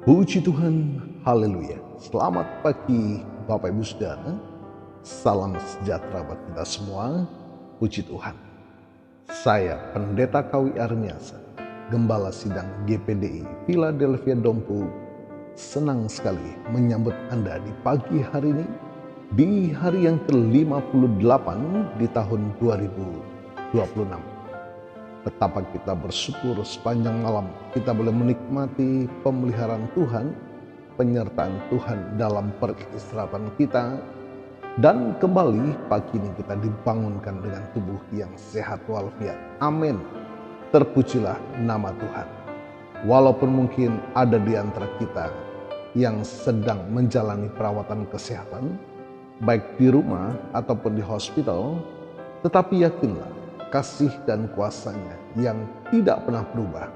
Puji Tuhan, haleluya. Selamat pagi Bapak Ibu Saudara. Salam sejahtera buat kita semua. Puji Tuhan. Saya Pendeta Kawi Armiasa, Gembala Sidang GPDI Philadelphia Dompu, senang sekali menyambut Anda di pagi hari ini, di hari yang ke-58 di tahun 2026. Betapa kita bersyukur sepanjang malam kita boleh menikmati pemeliharaan Tuhan, penyertaan Tuhan dalam peristirahatan kita, dan kembali pagi ini kita dibangunkan dengan tubuh yang sehat walafiat. Amin. Terpujilah nama Tuhan. Walaupun mungkin ada di antara kita yang sedang menjalani perawatan kesehatan, baik di rumah ataupun di hospital, tetapi yakinlah kasih dan kuasa-Nya yang tidak pernah berubah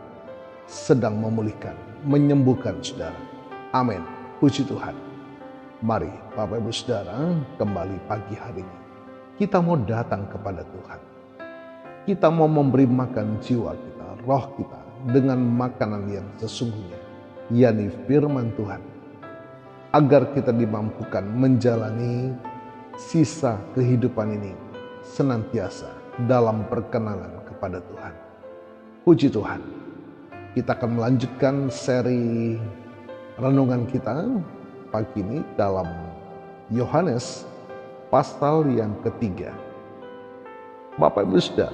sedang memulihkan, menyembuhkan saudara. Amin. Puji Tuhan. Mari Bapak Ibu Saudara, kembali pagi hari ini kita mau datang kepada Tuhan. Kita mau memberi makan jiwa kita, roh kita dengan makanan yang sesungguhnya, yakni firman Tuhan, agar kita dimampukan menjalani sisa kehidupan ini senantiasa dalam perkenanan kepada Tuhan. Puji Tuhan. Kita akan melanjutkan seri renungan kita pagi ini dalam Yohanes pasal yang ketiga. Bapak Ibu Saudara,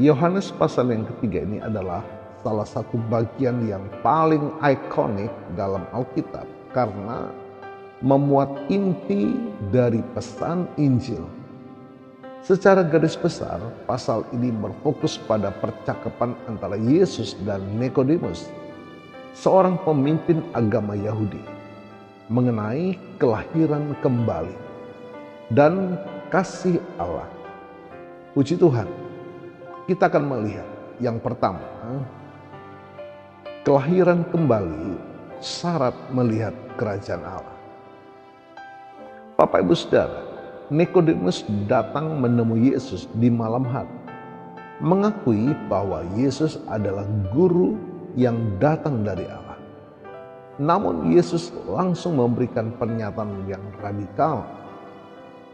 Yohanes pasal yang ketiga ini adalah salah satu bagian yang paling ikonik dalam Alkitab karena memuat inti dari pesan Injil. Secara garis besar, pasal ini berfokus pada percakapan antara Yesus dan Nikodemus, seorang pemimpin agama Yahudi, mengenai kelahiran kembali dan kasih Allah. Puji Tuhan, kita akan melihat yang pertama, kelahiran kembali syarat melihat kerajaan Allah. Bapak Ibu Saudara, Nikodemus datang menemui Yesus di malam hari, mengakui bahwa Yesus adalah guru yang datang dari Allah. Namun Yesus langsung memberikan pernyataan yang radikal.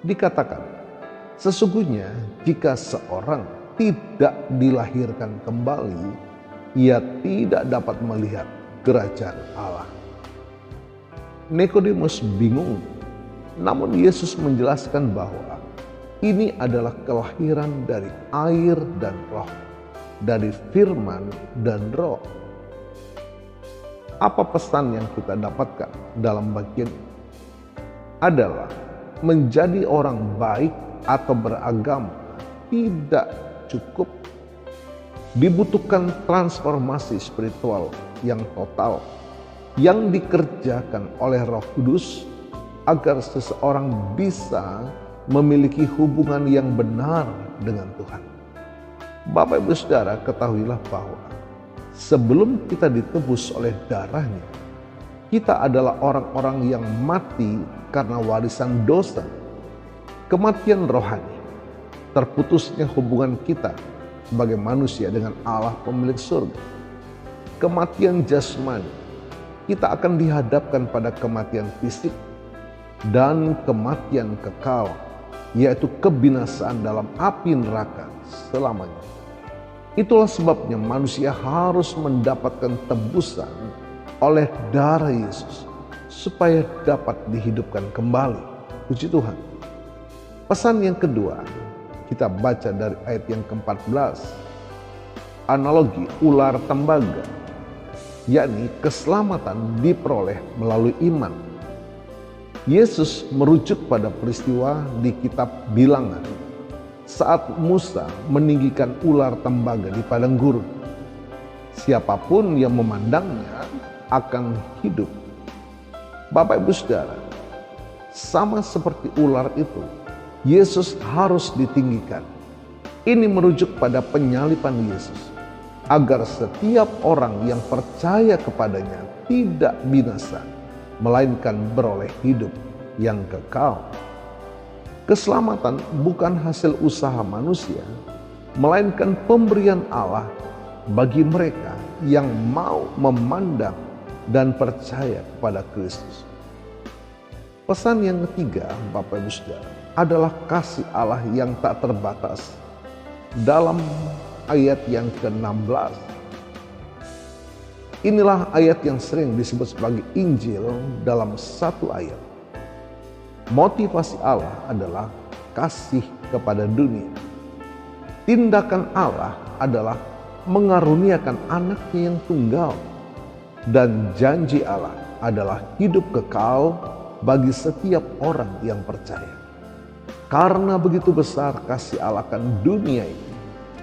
Dikatakan, sesungguhnya jika seorang tidak dilahirkan kembali, ia tidak dapat melihat kerajaan Allah. Nikodemus bingung. Namun Yesus menjelaskan bahwa ini adalah kelahiran dari air dan roh, dari firman dan roh. Apa pesan yang kita dapatkan dalam bagian ini? Adalah menjadi orang baik atau beragama tidak cukup. Dibutuhkan transformasi spiritual yang total, yang dikerjakan oleh Roh Kudus, agar seseorang bisa memiliki hubungan yang benar dengan Tuhan. Bapak Ibu Saudara, ketahuilah bahwa sebelum kita ditebus oleh darahnya, kita adalah orang-orang yang mati karena warisan dosa, kematian rohani, terputusnya hubungan kita sebagai manusia dengan Allah pemilik surga, kematian jasmani, kita akan dihadapkan pada kematian fisik, dan kematian kekal, yaitu kebinasaan dalam api neraka selamanya. Itulah sebabnya manusia harus mendapatkan tebusan oleh darah Yesus supaya dapat dihidupkan kembali. Puji Tuhan. Pesan yang kedua, kita baca dari ayat yang ke-14. Analogi ular tembaga, yakni keselamatan diperoleh melalui iman. Yesus merujuk pada peristiwa di kitab Bilangan saat Musa meninggikan ular tembaga di padang gurun. Siapapun yang memandangnya akan hidup. Bapak Ibu Saudara, sama seperti ular itu, Yesus harus ditinggikan. Ini merujuk pada penyalipan Yesus, agar setiap orang yang percaya kepadanya tidak binasa, melainkan beroleh hidup yang kekal. Keselamatan bukan hasil usaha manusia, melainkan pemberian Allah bagi mereka yang mau memandang dan percaya kepada Kristus. Pesan yang ketiga, Bapak Ibu Saudara, adalah kasih Allah yang tak terbatas. Dalam ayat yang ke-16, inilah ayat yang sering disebut sebagai Injil dalam satu ayat. Motivasi Allah adalah kasih kepada dunia. Tindakan Allah adalah mengaruniakan anaknya yang tunggal. Dan janji Allah adalah hidup kekal bagi setiap orang yang percaya. Karena begitu besar kasih Allah akan dunia ini,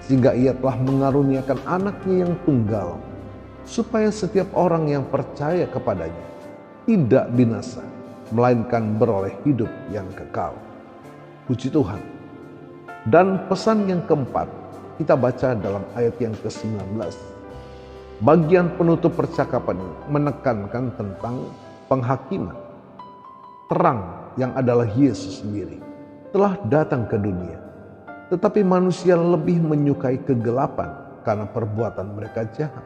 sehingga Ia telah mengaruniakan anaknya yang tunggal, supaya setiap orang yang percaya kepadanya tidak binasa, melainkan beroleh hidup yang kekal. Puji Tuhan. Dan pesan yang keempat, kita baca dalam ayat yang ke-19. Bagian penutup percakapan ini menekankan tentang penghakiman. Terang yang adalah Yesus sendiri telah datang ke dunia. Tetapi manusia lebih menyukai kegelapan karena perbuatan mereka jahat.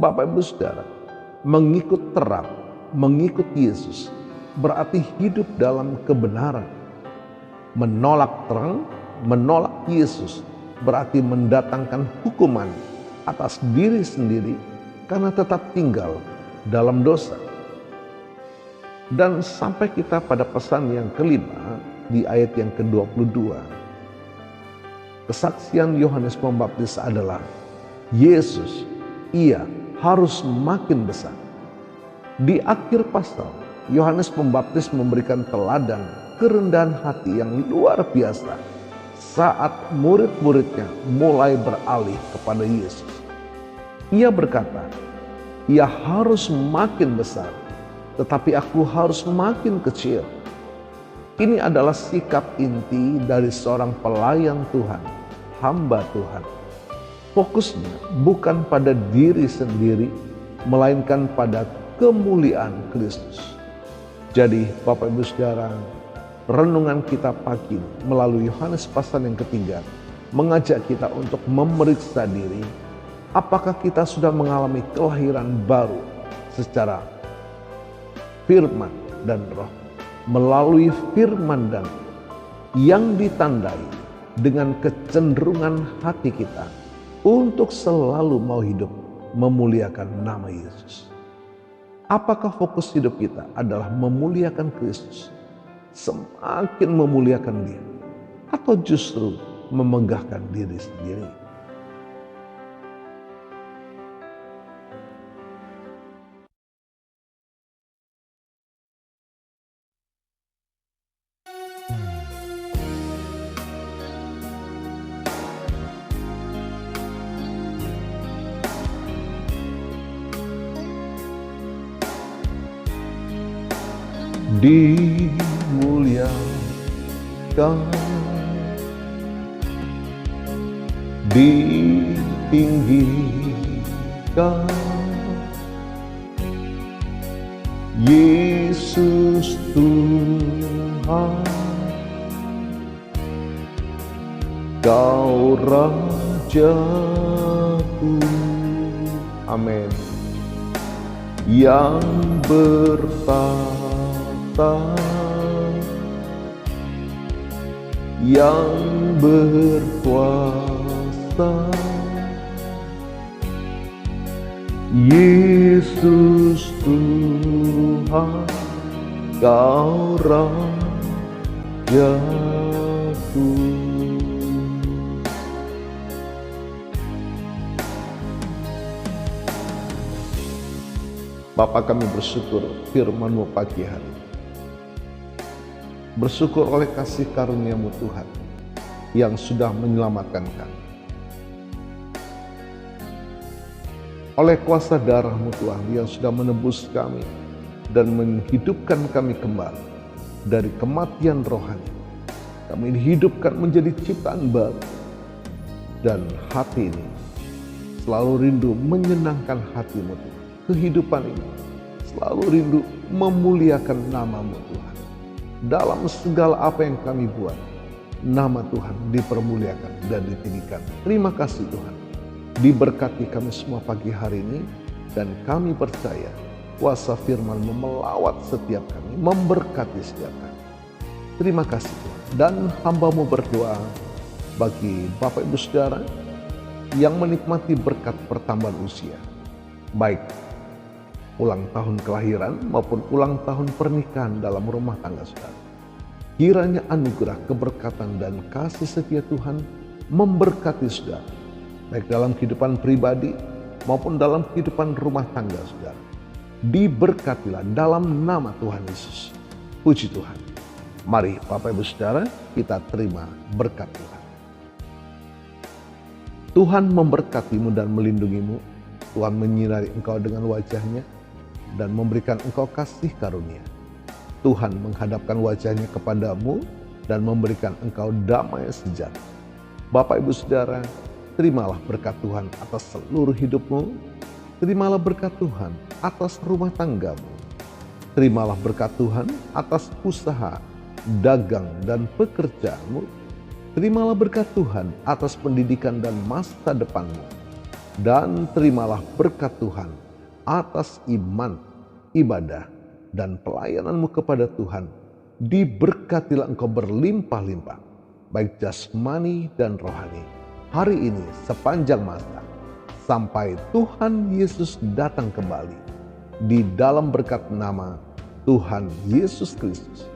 Bapak Ibu Saudara, mengikut terang, mengikut Yesus berarti hidup dalam kebenaran. Menolak terang, menolak Yesus berarti mendatangkan hukuman atas diri sendiri karena tetap tinggal dalam dosa. Dan sampai kita pada pesan yang kelima di ayat yang ke-22. Kesaksian Yohanes Pembaptis adalah Yesus, Ia harus makin besar. Di akhir pasal, Yohanes Pembaptis memberikan teladan kerendahan hati yang luar biasa saat murid-muridnya mulai beralih kepada Yesus. Ia berkata, Ia harus makin besar, tetapi aku harus makin kecil. Ini adalah sikap inti dari seorang pelayan Tuhan, hamba Tuhan. Fokusnya bukan pada diri sendiri, melainkan pada kemuliaan Kristus. Jadi Bapak Ibu Saudara, renungan kita pagi melalui Yohanes pasal yang ketiga mengajak kita untuk memeriksa diri, apakah kita sudah mengalami kelahiran baru secara firman dan roh. Melalui firman dan yang ditandai dengan kecenderungan hati kita untuk selalu mau hidup memuliakan nama Yesus. Apakah fokus hidup kita adalah memuliakan Kristus, semakin memuliakan Dia, atau justru memegahkan diri sendiri? Dimuliakan, ditinggikan, Yesus Tuhan, Kau Rajaku, amin, yang bertahta, yang berkuasa, Yesus Tuhan, Kau Rajaku. Bapa, kami bersyukur firman-Mu pagi hari. Bersyukur oleh kasih karunia-Mu Tuhan yang sudah menyelamatkan kami. Oleh kuasa darah-Mu Tuhan yang sudah menebus kami dan menghidupkan kami kembali dari kematian rohani. Kami dihidupkan menjadi ciptaan baru. Dan hati ini selalu rindu menyenangkan hati-Mu Tuhan. Kehidupan ini selalu rindu memuliakan nama-Mu Tuhan. Dalam segala apa yang kami buat, nama Tuhan dipermuliakan dan ditinggikan. Terima kasih Tuhan. Diberkati kami semua pagi hari ini. Dan kami percaya kuasa firman-Mu melawat setiap kami, memberkati setiap kami. Terima kasih Tuhan. Dan hamba-Mu berdoa bagi Bapak Ibu Saudara yang menikmati berkat pertambahan usia, baik ulang tahun kelahiran maupun ulang tahun pernikahan dalam rumah tangga saudara. Kiranya anugerah, keberkatan, dan kasih setia Tuhan memberkati saudara, baik dalam kehidupan pribadi maupun dalam kehidupan rumah tangga saudara. Diberkatilah dalam nama Tuhan Yesus. Puji Tuhan. Mari Bapak Ibu Saudara, kita terima berkat Tuhan. Tuhan memberkatimu dan melindungimu. Tuhan menyinari engkau dengan wajah-Nya dan memberikan engkau kasih karunia. Tuhan menghadapkan wajah-Nya kepadamu dan memberikan engkau damai sejahtera. Bapak Ibu Saudara, terimalah berkat Tuhan atas seluruh hidupmu. Terimalah berkat Tuhan atas rumah tanggamu. Terimalah berkat Tuhan atas usaha, dagang, dan pekerjaanmu. Terimalah berkat Tuhan atas pendidikan dan masa depanmu. Dan terimalah berkat Tuhan atas iman, ibadah, dan pelayananmu kepada Tuhan. Diberkatilah engkau berlimpah-limpah, baik jasmani dan rohani, hari ini sepanjang masa, sampai Tuhan Yesus datang kembali. Di dalam berkat nama Tuhan Yesus Kristus.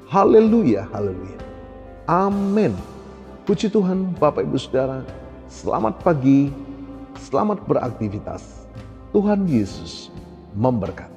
Haleluya, haleluya. Amin. Puji Tuhan Bapak Ibu Saudara, selamat pagi, selamat beraktivitas. Tuhan Yesus memberkati.